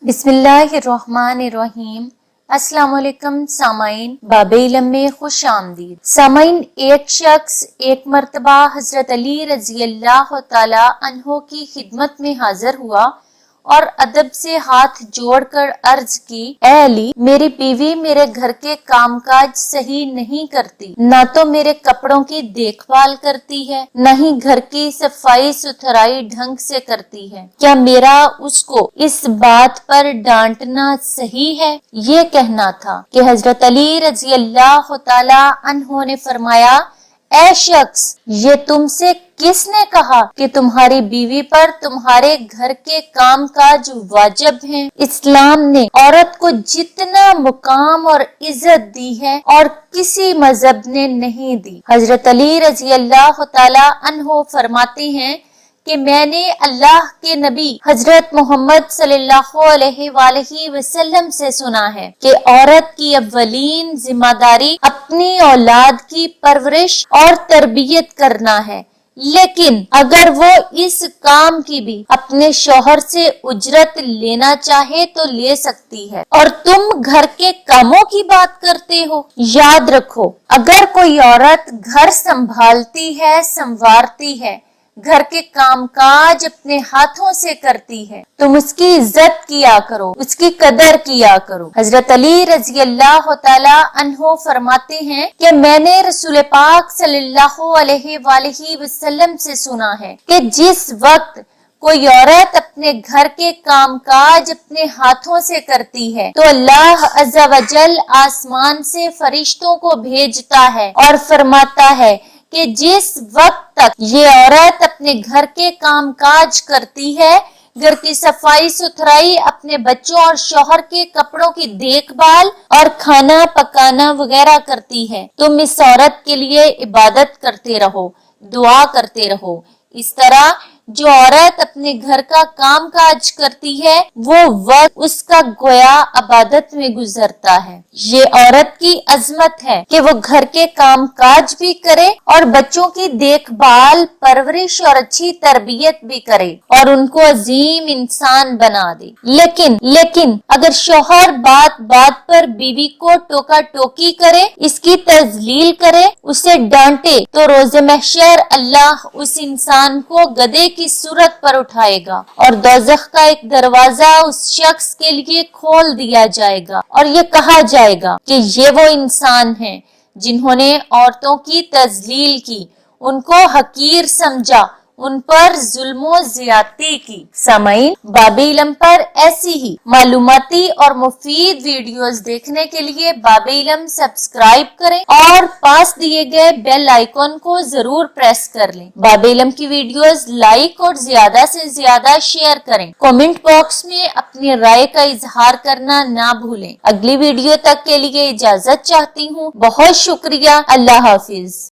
बिस्मिल्लाहिर्रहमानिर्रहीम। अस्सलाम वालेकुम सामाइन, बाबे इल्म में खुश आमदीद। सामाइन, एक शख्स एक मर्तबा हजरत अली रजी अल्लाह तआला अन्हो की खिदमत में हाजिर हुआ और अदब से हाथ जोड़कर अर्ज की, ए अली, मेरी बीवी मेरे घर के कामकाज सही नहीं करती, न तो मेरे कपड़ों की देखभाल करती है, न ही घर की सफाई सुथराई ढंग से करती है। क्या मेरा उसको इस बात पर डांटना सही है? ये कहना था कि हजरत अली रजी अल्लाह तआला अन्हो ने फरमाया, ऐ शख्स, ये तुमसे किसने कहा कि तुम्हारी बीवी पर तुम्हारे घर के काम काज वाजिब हैं? इस्लाम ने औरत को जितना मुकाम और इज्जत दी है और किसी मजहब ने नहीं दी। हजरत अली रजी अल्लाह तआला अन्हो फरमाते हैं कि मैंने अल्लाह के नबी हजरत मोहम्मद सल्लल्लाहु अलैहि वसल्लम से सुना है कि औरत की अव्वलीन जिम्मेदारी अपनी औलाद की परवरिश और तरबियत करना है, लेकिन अगर वो इस काम की भी अपने शौहर से उजरत लेना चाहे तो ले सकती है, और तुम घर के कामों की बात करते हो। याद रखो, अगर कोई औरत घर संभालती है, संवारती है, घर के कामकाज अपने हाथों से करती है, तुम उसकी इज्जत किया करो, उसकी कदर किया करो। हजरत अली रजी अल्लाह तआला अन्हो फरमाते हैं कि मैंने रसूल पाक सल्लल्लाहु अलैहि वसल्लम से सुना है कि जिस वक्त कोई औरत अपने घर के कामकाज अपने हाथों से करती है तो अल्लाह अज़्ज़ा वजल आसमान से फरिश्तों को भेजता है और फरमाता है कि जिस वक्त तक ये औरत अपने घर के कामकाज करती है, घर की सफाई सुथराई, अपने बच्चों और शौहर के कपड़ों की देखभाल और खाना पकाना वगैरह करती है, तुम इस औरत के लिए इबादत करते रहो, दुआ करते रहो। इस तरह जो औरत अपने घर का काम काज करती है वो वक्त उसका गोया इबादत में गुजरता है। ये औरत की अजमत है कि वो घर के काम काज भी करे और बच्चों की देखभाल, परवरिश और अच्छी तरबियत भी करे और उनको अजीम इंसान बना दे। लेकिन अगर शौहर बात बात पर बीवी को टोका टोकी करे, इसकी तजलील करे, उसे डांटे, तो रोज़े महशर अल्लाह उस इंसान को गधे की सूरत पर उठाएगा और दोज़ख का एक दरवाजा उस शख्स के लिए खोल दिया जाएगा और ये कहा जाएगा कि ये वो इंसान हैं जिन्होंने औरतों की तजलील की, उनको हकीर समझा, उन पर जुल्मो ज्यादती की। सामाइन, बाबे इल्म पर ऐसी ही मालूमाती और मुफीद वीडियोस देखने के लिए बाबे इल्म सब्सक्राइब करें और पास दिए गए बेल आइकॉन को जरूर प्रेस कर लें। बाबे इल्म की वीडियोस लाइक और ज्यादा से ज्यादा शेयर करें। कमेंट बॉक्स में अपनी राय का इजहार करना ना भूलें। अगली वीडियो तक के लिए इजाजत चाहती हूँ। बहुत शुक्रिया। अल्लाह हाफिज।